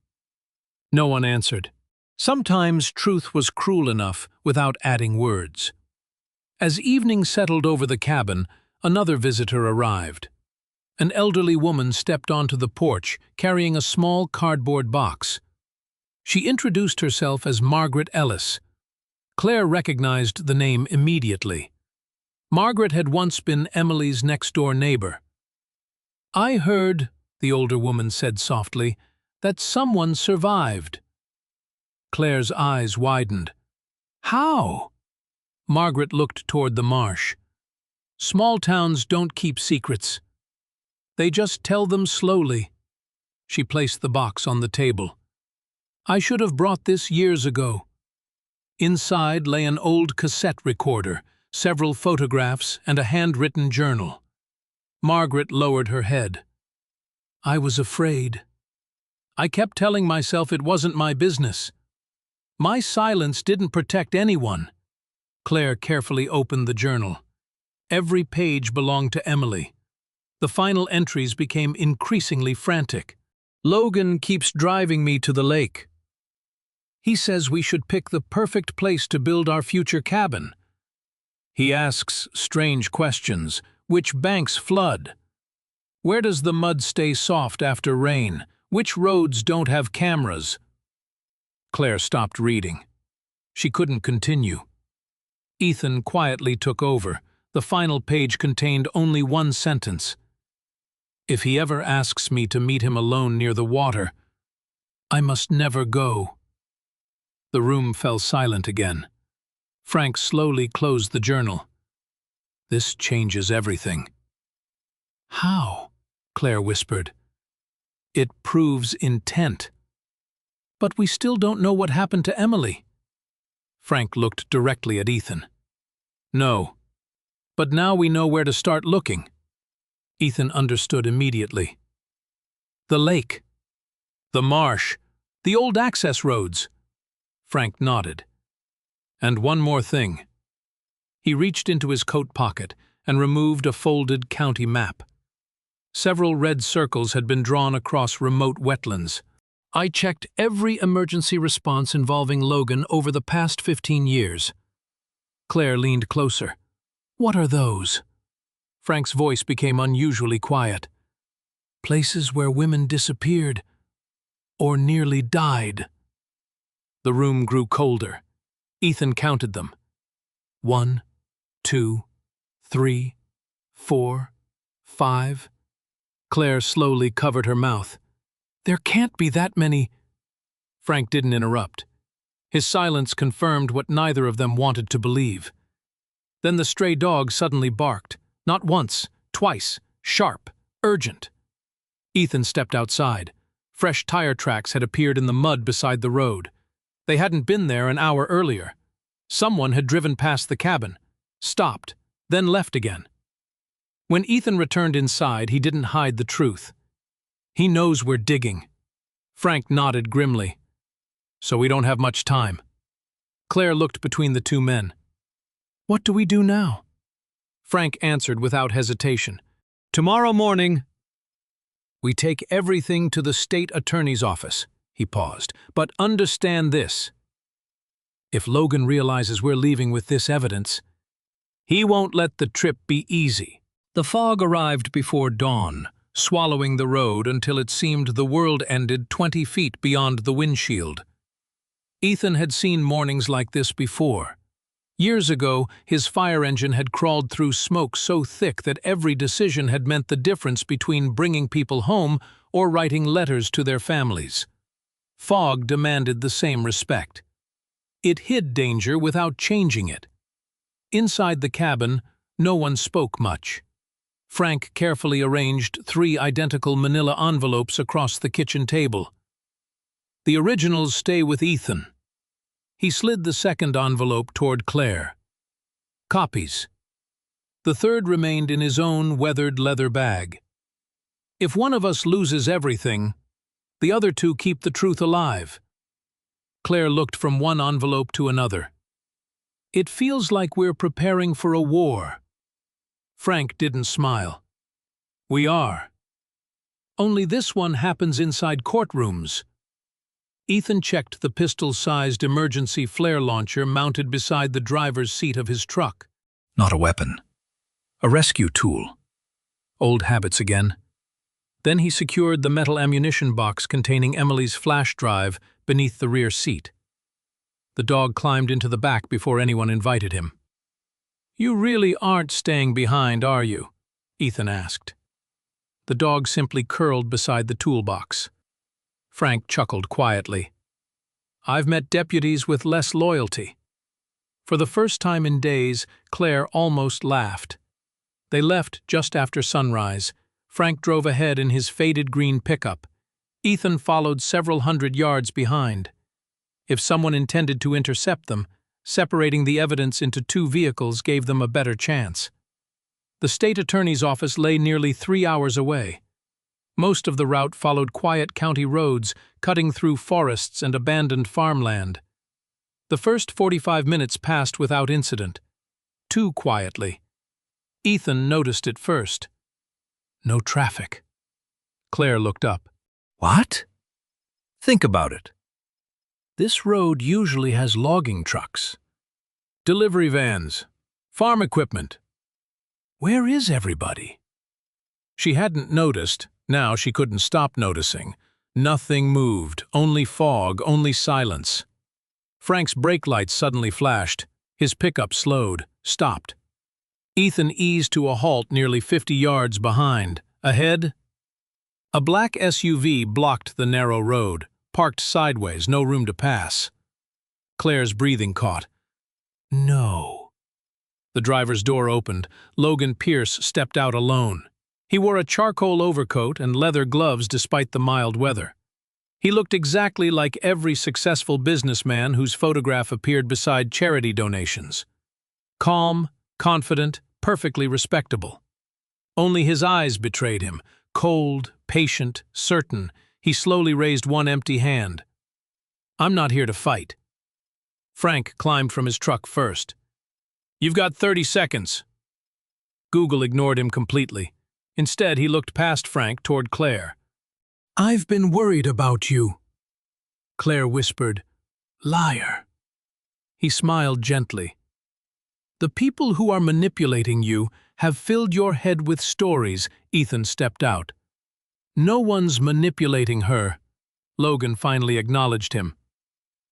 No one answered. Sometimes truth was cruel enough without adding words. As evening settled over the cabin, another visitor arrived. An elderly woman stepped onto the porch, carrying a small cardboard box. She introduced herself as Margaret Ellis. Claire recognized the name immediately. Margaret had once been Emily's next-door neighbor. I heard, the older woman said softly, that someone survived. Claire's eyes widened. How? Margaret looked toward the marsh. Small towns don't keep secrets. They just tell them slowly. She placed the box on the table. I should have brought this years ago. Inside lay an old cassette recorder, several photographs, and a handwritten journal. Margaret lowered her head. I was afraid. I kept telling myself it wasn't my business. My silence didn't protect anyone. Claire carefully opened the journal. Every page belonged to Emily. The final entries became increasingly frantic. Logan keeps driving me to the lake. He says we should pick the perfect place to build our future cabin. He asks strange questions. Which banks flood? Where does the mud stay soft after rain? Which roads don't have cameras? Claire stopped reading. She couldn't continue. Ethan quietly took over. The final page contained only one sentence. If he ever asks me to meet him alone near the water, I must never go. The room fell silent again. Frank slowly closed the journal. This changes everything. How? Claire whispered. It proves intent. But we still don't know what happened to Emily. Frank looked directly at Ethan. No. But now we know where to start looking. Ethan understood immediately. The lake. The marsh. The old access roads. Frank nodded. And one more thing. He reached into his coat pocket and removed a folded county map. Several red circles had been drawn across remote wetlands. I checked every emergency response involving Logan over the past 15 years. Claire leaned closer. What are those? Frank's voice became unusually quiet. Places where women disappeared or nearly died. The room grew colder. Ethan counted them. 1, 2, 3, 4, 5. Claire slowly covered her mouth. There can't be that many. Frank didn't interrupt. His silence confirmed what neither of them wanted to believe. Then the stray dog suddenly barked. Not once, twice, sharp, urgent. Ethan stepped outside. Fresh tire tracks had appeared in the mud beside the road. They hadn't been there an hour earlier. Someone had driven past the cabin, stopped, then left again. When Ethan returned inside, he didn't hide the truth. He knows we're digging. Frank nodded grimly. So we don't have much time. Claire looked between the two men. What do we do now? Frank answered without hesitation. Tomorrow morning. We take everything to the state attorney's office. He paused. But understand this. If Logan realizes we're leaving with this evidence, he won't let the trip be easy. The fog arrived before dawn, swallowing the road until it seemed the world ended 20 feet beyond the windshield. Ethan had seen mornings like this before. Years ago, his fire engine had crawled through smoke so thick that every decision had meant the difference between bringing people home or writing letters to their families. Fog demanded the same respect. It hid danger without changing it. Inside the cabin, no one spoke much. Frank carefully arranged 3 identical manila envelopes across the kitchen table. The originals stay with Ethan. He slid the second envelope toward Claire. Copies. The third remained in his own weathered leather bag. If one of us loses everything, the other 2 keep the truth alive. Claire looked from one envelope to another. It feels like we're preparing for a war. Frank didn't smile. We are. Only this one happens inside courtrooms. Ethan checked the pistol-sized emergency flare launcher mounted beside the driver's seat of his truck. Not a weapon. A rescue tool. Old habits again. Then he secured the metal ammunition box containing Emily's flash drive beneath the rear seat. The dog climbed into the back before anyone invited him. You really aren't staying behind, are you? Ethan asked. The dog simply curled beside the toolbox. Frank chuckled quietly. I've met deputies with less loyalty. For the first time in days, Claire almost laughed. They left just after sunrise. Frank drove ahead in his faded green pickup. Ethan followed several hundred yards behind. If someone intended to intercept them, separating the evidence into 2 vehicles gave them a better chance. The state attorney's office lay nearly 3 hours away. Most of the route followed quiet county roads, cutting through forests and abandoned farmland. The first 45 minutes passed without incident. Too quietly. Ethan noticed it first. No traffic. Claire looked up. What? Think about it. This road usually has logging trucks, delivery vans, farm equipment. Where is everybody? She hadn't noticed. Now she couldn't stop noticing. Nothing moved, only fog, only silence. Frank's brake lights suddenly flashed. His pickup slowed, stopped. Ethan eased to a halt nearly 50 yards behind. Ahead, a black SUV blocked the narrow road, parked sideways, no room to pass. Claire's breathing caught. No. The driver's door opened. Logan Pierce stepped out alone. He wore a charcoal overcoat and leather gloves despite the mild weather. He looked exactly like every successful businessman whose photograph appeared beside charity donations. Calm, confident, perfectly respectable. Only his eyes betrayed him. Cold, patient, certain, he slowly raised one empty hand. I'm not here to fight. Frank climbed from his truck first. You've got 30 seconds. Google ignored him completely. Instead, he looked past Frank toward Claire. I've been worried about you. Claire whispered, Liar. He smiled gently. The people who are manipulating you have filled your head with stories. Ethan stepped out. No one's manipulating her. Logan finally acknowledged him.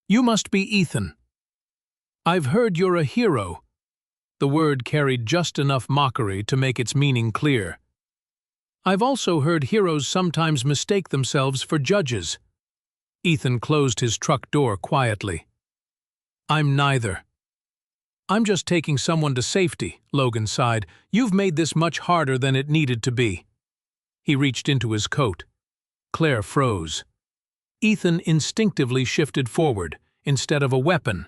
You must be Ethan. I've heard you're a hero. The word carried just enough mockery to make its meaning clear. I've also heard heroes sometimes mistake themselves for judges. Ethan closed his truck door quietly. I'm neither. I'm just taking someone to safety, Logan sighed. You've made this much harder than it needed to be. He reached into his coat. Claire froze. Ethan instinctively shifted forward, instead of a weapon.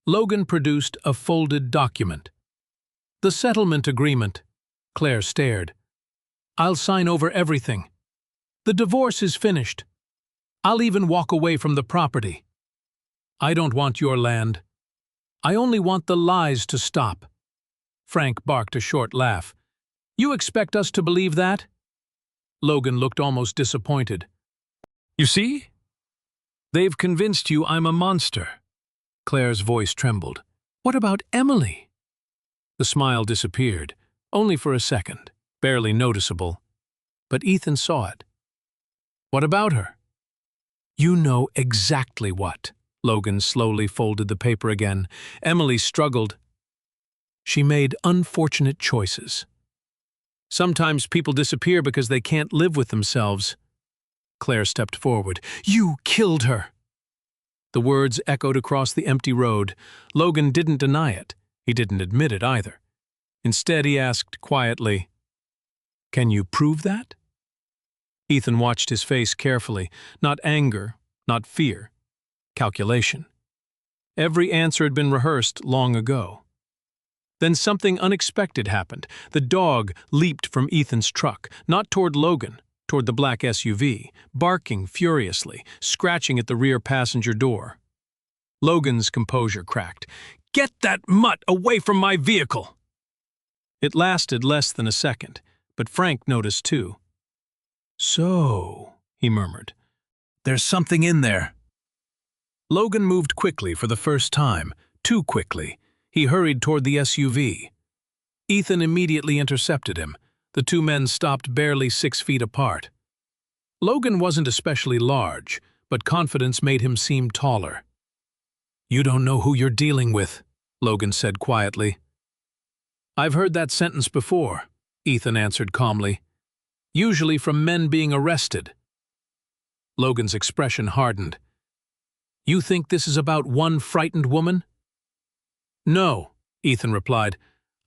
Logan produced a folded document. The settlement agreement. Claire stared. I'll sign over everything. The divorce is finished. I'll even walk away from the property. I don't want your land. I only want the lies to stop. Frank barked a short laugh. You expect us to believe that? Logan looked almost disappointed. You see? They've convinced you I'm a monster. Claire's voice trembled. What about Emily? The smile disappeared, only for a second, barely noticeable. But Ethan saw it. What about her? You know exactly what. Logan slowly folded the paper again. Emily struggled. She made unfortunate choices. Sometimes people disappear because they can't live with themselves. Claire stepped forward. You killed her! The words echoed across the empty road. Logan didn't deny it. He didn't admit it either. Instead, he asked quietly, Can you prove that? Ethan watched his face carefully. Not anger, not fear. Calculation. Every answer had been rehearsed long ago. Then something unexpected happened. The dog leaped from Ethan's truck, not toward Logan, toward the black SUV, barking furiously, scratching at the rear passenger door. Logan's composure cracked. Get that mutt away from my vehicle! It lasted less than a second, but Frank noticed too. So, he murmured, there's something in there. Logan moved quickly for the first time, too quickly. He hurried toward the SUV. Ethan immediately intercepted him. The two men stopped barely 6 feet apart. Logan wasn't especially large, but confidence made him seem taller. You don't know who you're dealing with, Logan said quietly. I've heard that sentence before, Ethan answered calmly. Usually from men being arrested. Logan's expression hardened. You think this is about one frightened woman? No, Ethan replied.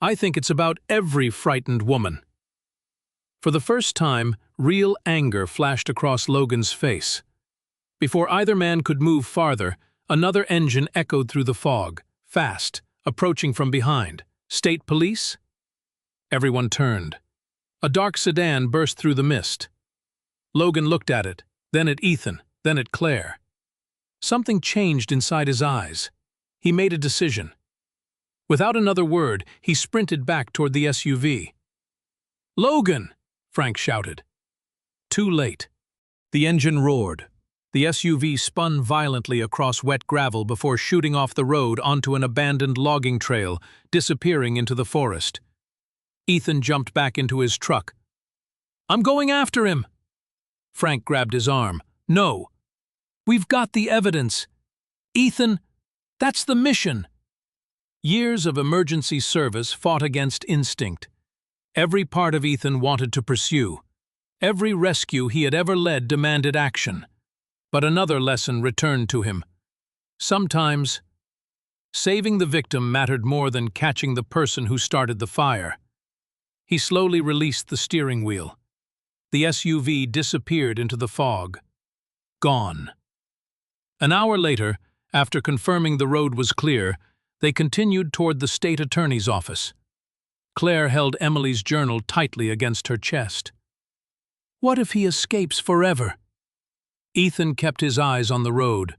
I think it's about every frightened woman. For the first time, real anger flashed across Logan's face. Before either man could move farther, another engine echoed through the fog, fast, approaching from behind. State police? Everyone turned. A dark sedan burst through the mist. Logan looked at it, then at Ethan, then at Claire. Something changed inside his eyes. He made a decision. Without another word, he sprinted back toward the SUV. Logan! Frank shouted. Too late. The engine roared. The SUV spun violently across wet gravel before shooting off the road onto an abandoned logging trail, disappearing into the forest. Ethan jumped back into his truck. I'm going after him! Frank grabbed his arm. No! We've got the evidence. Ethan, that's the mission. Years of emergency service fought against instinct. Every part of Ethan wanted to pursue. Every rescue he had ever led demanded action. But another lesson returned to him. Sometimes, saving the victim mattered more than catching the person who started the fire. He slowly released the steering wheel. The SUV disappeared into the fog. Gone. An hour later, after confirming the road was clear, they continued toward the state attorney's office. Claire held Emily's journal tightly against her chest. What if he escapes forever? Ethan kept his eyes on the road.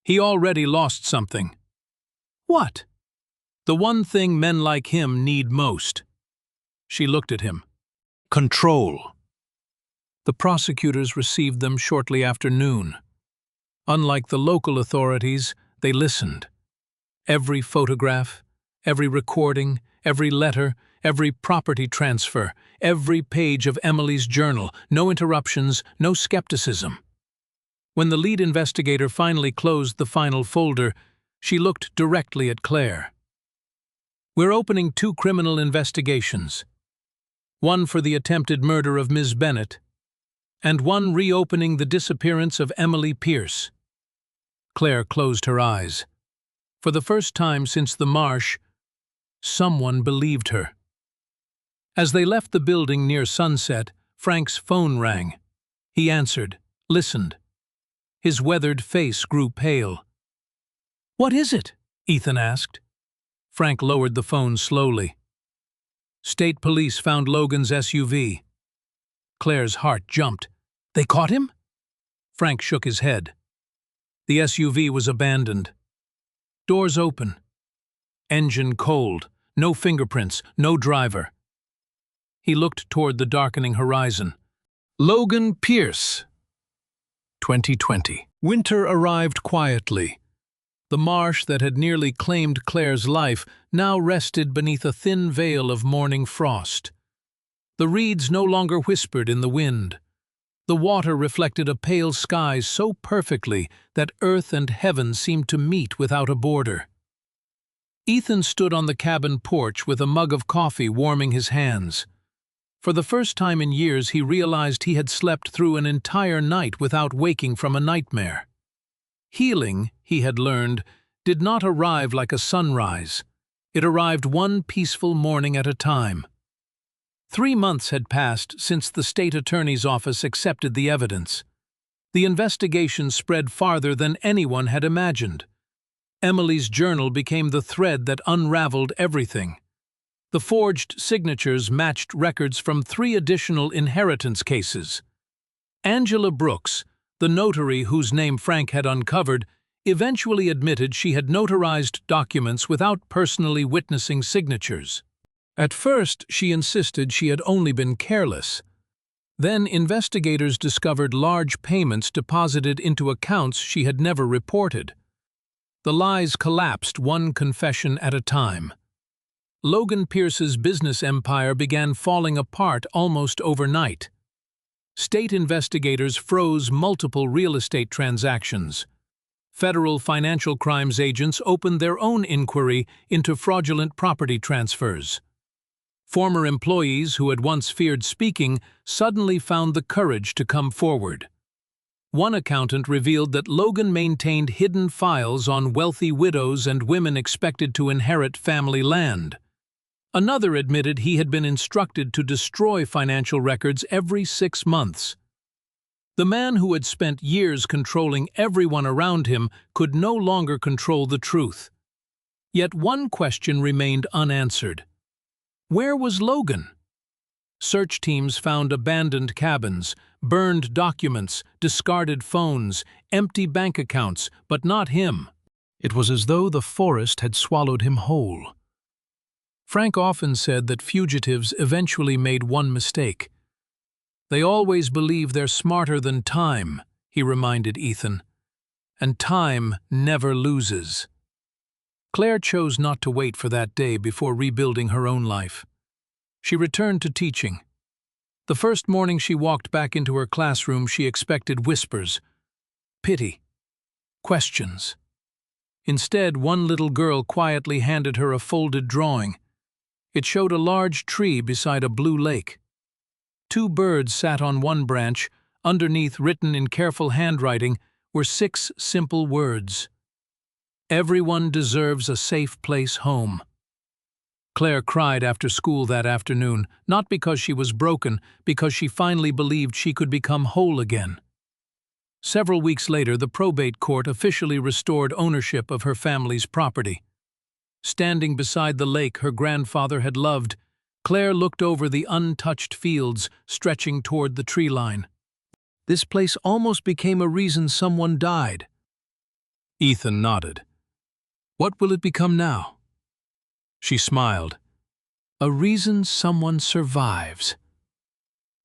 He already lost something. What? The one thing men like him need most. She looked at him. Control. The prosecutors received them shortly after noon. Unlike the local authorities, they listened. Every photograph, every recording, every letter, every property transfer, every page of Emily's journal, no interruptions, no skepticism. When the lead investigator finally closed the final folder, she looked directly at Claire. We're opening 2 criminal investigations. One for the attempted murder of Ms. Bennett, and one reopening the disappearance of Emily Pierce. Claire closed her eyes. For the first time since the marsh, someone believed her. As they left the building near sunset, Frank's phone rang. He answered, listened. His weathered face grew pale. What is it? Ethan asked. Frank lowered the phone slowly. State police found Logan's SUV. Claire's heart jumped. They caught him? Frank shook his head. The SUV was abandoned. Doors open. Engine cold. No fingerprints, no driver. He looked toward the darkening horizon. Logan Pierce, 2020. Winter arrived quietly. The marsh that had nearly claimed Claire's life now rested beneath a thin veil of morning frost. The reeds no longer whispered in the wind. The water reflected a pale sky so perfectly that earth and heaven seemed to meet without a border. Ethan stood on the cabin porch with a mug of coffee warming his hands. For the first time in years, he realized he had slept through an entire night without waking from a nightmare. Healing, he had learned, did not arrive like a sunrise. It arrived one peaceful morning at a time. 3 months had passed since the state attorney's office accepted the evidence. The investigation spread farther than anyone had imagined. Emily's journal became the thread that unraveled everything. The forged signatures matched records from 3 additional inheritance cases. Angela Brooks, the notary whose name Frank had uncovered, eventually admitted she had notarized documents without personally witnessing signatures. At first, she insisted she had only been careless. Then investigators discovered large payments deposited into accounts she had never reported. The lies collapsed one confession at a time. Logan Pierce's business empire began falling apart almost overnight. State investigators froze multiple real estate transactions. Federal financial crimes agents opened their own inquiry into fraudulent property transfers. Former employees who had once feared speaking suddenly found the courage to come forward. One accountant revealed that Logan maintained hidden files on wealthy widows and women expected to inherit family land. Another admitted he had been instructed to destroy financial records every 6 months. The man who had spent years controlling everyone around him could no longer control the truth. Yet one question remained unanswered. Where was Logan? Search teams found abandoned cabins, burned documents, discarded phones, empty bank accounts, but not him. It was as though the forest had swallowed him whole. Frank often said that fugitives eventually made one mistake. They always believe they're smarter than time, he reminded Ethan. And time never loses. Claire chose not to wait for that day before rebuilding her own life. She returned to teaching. The first morning she walked back into her classroom, she expected whispers, pity, questions. Instead, one little girl quietly handed her a folded drawing. It showed a large tree beside a blue lake. 2 birds sat on one branch. Underneath, written in careful handwriting, were 6 simple words. Everyone deserves a safe place home. Claire cried after school that afternoon, not because she was broken, because she finally believed she could become whole again. Several weeks later, the probate court officially restored ownership of her family's property. Standing beside the lake her grandfather had loved, Claire looked over the untouched fields stretching toward the tree line. This place almost became a reason someone died. Ethan nodded. What will it become now? She smiled. A reason someone survives.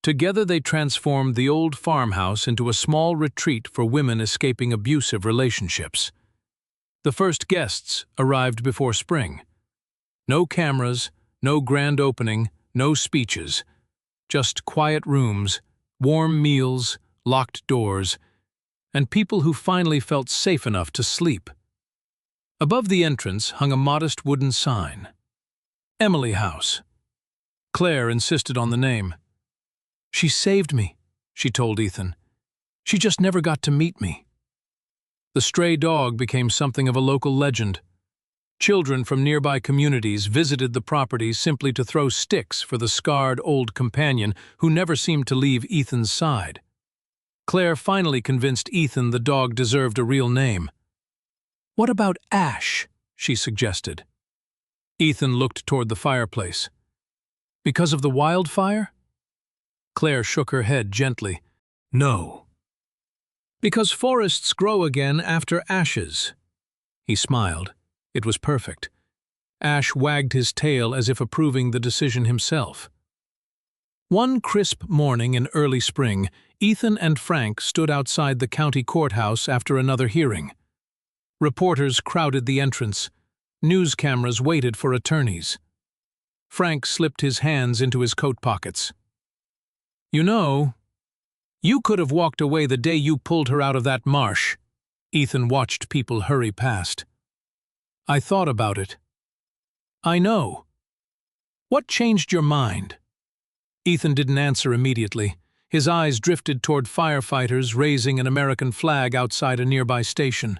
Together they transformed the old farmhouse into a small retreat for women escaping abusive relationships. The first guests arrived before spring. No cameras, no grand opening, no speeches. Just quiet rooms, warm meals, locked doors, and people who finally felt safe enough to sleep. Above the entrance hung a modest wooden sign. Emily House. Claire insisted on the name. She saved me, she told Ethan. She just never got to meet me. The stray dog became something of a local legend. Children from nearby communities visited the property simply to throw sticks for the scarred old companion who never seemed to leave Ethan's side. Claire finally convinced Ethan the dog deserved a real name. What about Ash? She suggested. Ethan looked toward the fireplace. Because of the wildfire? Claire shook her head gently. No. Because forests grow again after ashes. He smiled. It was perfect. Ash wagged his tail as if approving the decision himself. One crisp morning in early spring, Ethan and Frank stood outside the county courthouse after another hearing. Reporters crowded the entrance. News cameras waited for attorneys. Frank slipped his hands into his coat pockets. "You know, you could have walked away the day you pulled her out of that marsh." Ethan watched people hurry past. "I thought about it." "I know. What changed your mind?" Ethan didn't answer immediately. His eyes drifted toward firefighters raising an American flag outside a nearby station.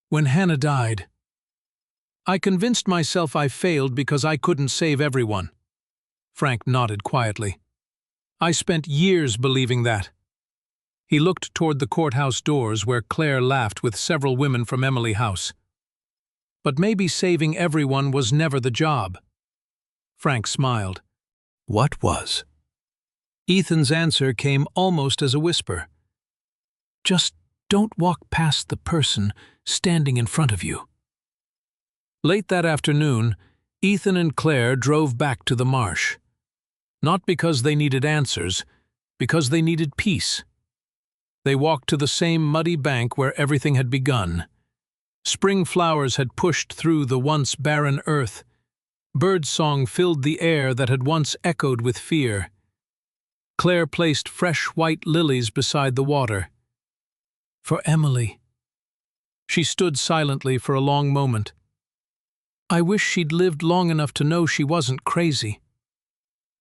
"When Hannah died, I convinced myself I failed because I couldn't save everyone." Frank nodded quietly. "I spent years believing that." He looked toward the courthouse doors where Claire laughed with several women from Emily House. "But maybe saving everyone was never the job." Frank smiled. "What was?" Ethan's answer came almost as a whisper. "Just don't walk past the person standing in front of you." Late that afternoon, Ethan and Claire drove back to the marsh. Not because they needed answers, because they needed peace. They walked to the same muddy bank where everything had begun. Spring flowers had pushed through the once barren earth. Birdsong filled the air that had once echoed with fear. Claire placed fresh white lilies beside the water. "For Emily." She stood silently for a long moment. "I wish she'd lived long enough to know she wasn't crazy."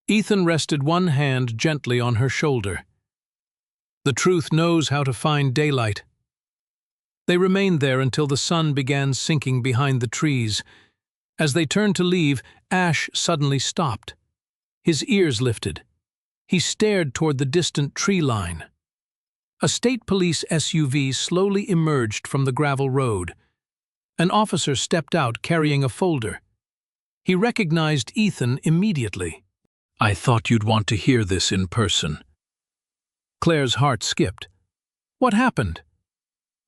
Ethan rested one hand gently on her shoulder. "The truth knows how to find daylight." They remained there until the sun began sinking behind the trees. As they turned to leave, Ash suddenly stopped. His ears lifted. He stared toward the distant tree line. A state police SUV slowly emerged from the gravel road. An officer stepped out carrying a folder. He recognized Ethan immediately. "I thought you'd want to hear this in person." Claire's heart skipped. "What happened?"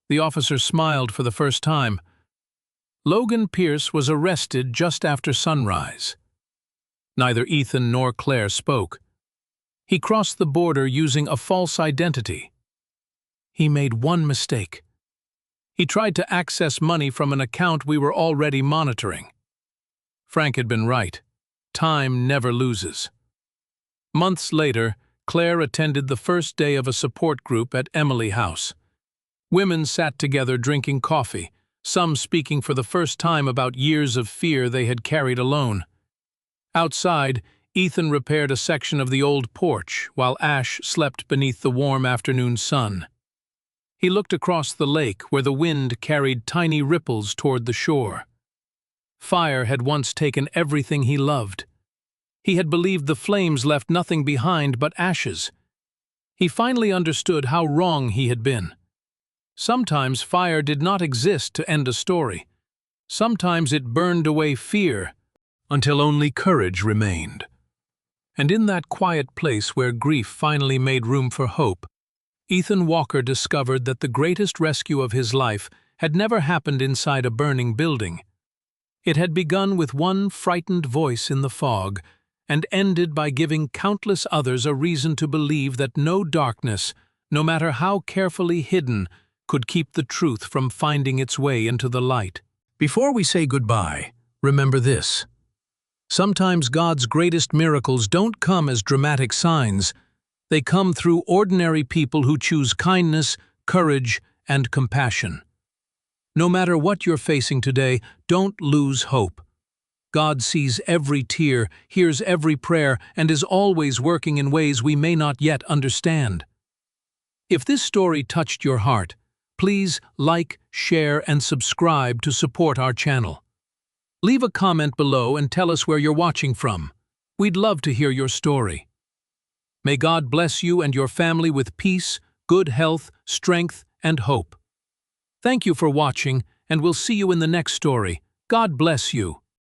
The officer smiled for the first time. Logan Pierce was arrested just after sunrise. Neither Ethan nor Claire spoke. He crossed the border using a false identity. He made one mistake. He tried to access money from an account we were already monitoring. Frank had been right. Time never loses. Months later, Claire attended the first day of a support group at Emily House. Women sat together drinking coffee, some speaking for the first time about years of fear they had carried alone. Outside, Ethan repaired a section of the old porch while Ash slept beneath the warm afternoon sun. He looked across the lake where the wind carried tiny ripples toward the shore. Fire had once taken everything he loved. He had believed the flames left nothing behind but ashes. He finally understood how wrong he had been. Sometimes fire did not exist to end a story. Sometimes it burned away fear until only courage remained. And in that quiet place where grief finally made room for hope, Ethan Walker discovered that the greatest rescue of his life had never happened inside a burning building. It had begun with one frightened voice in the fog and ended by giving countless others a reason to believe that no darkness, no matter how carefully hidden, could keep the truth from finding its way into the light. Before we say goodbye, remember this. Sometimes God's greatest miracles don't come as dramatic signs. They come through ordinary people who choose kindness, courage, and compassion. No matter what you're facing today, don't lose hope. God sees every tear, hears every prayer, and is always working in ways we may not yet understand. If this story touched your heart, please like, share, and subscribe to support our channel. Leave a comment below and tell us where you're watching from. We'd love to hear your story. May God bless you and your family with peace, good health, strength, and hope. Thank you for watching, and we'll see you in the next story. God bless you.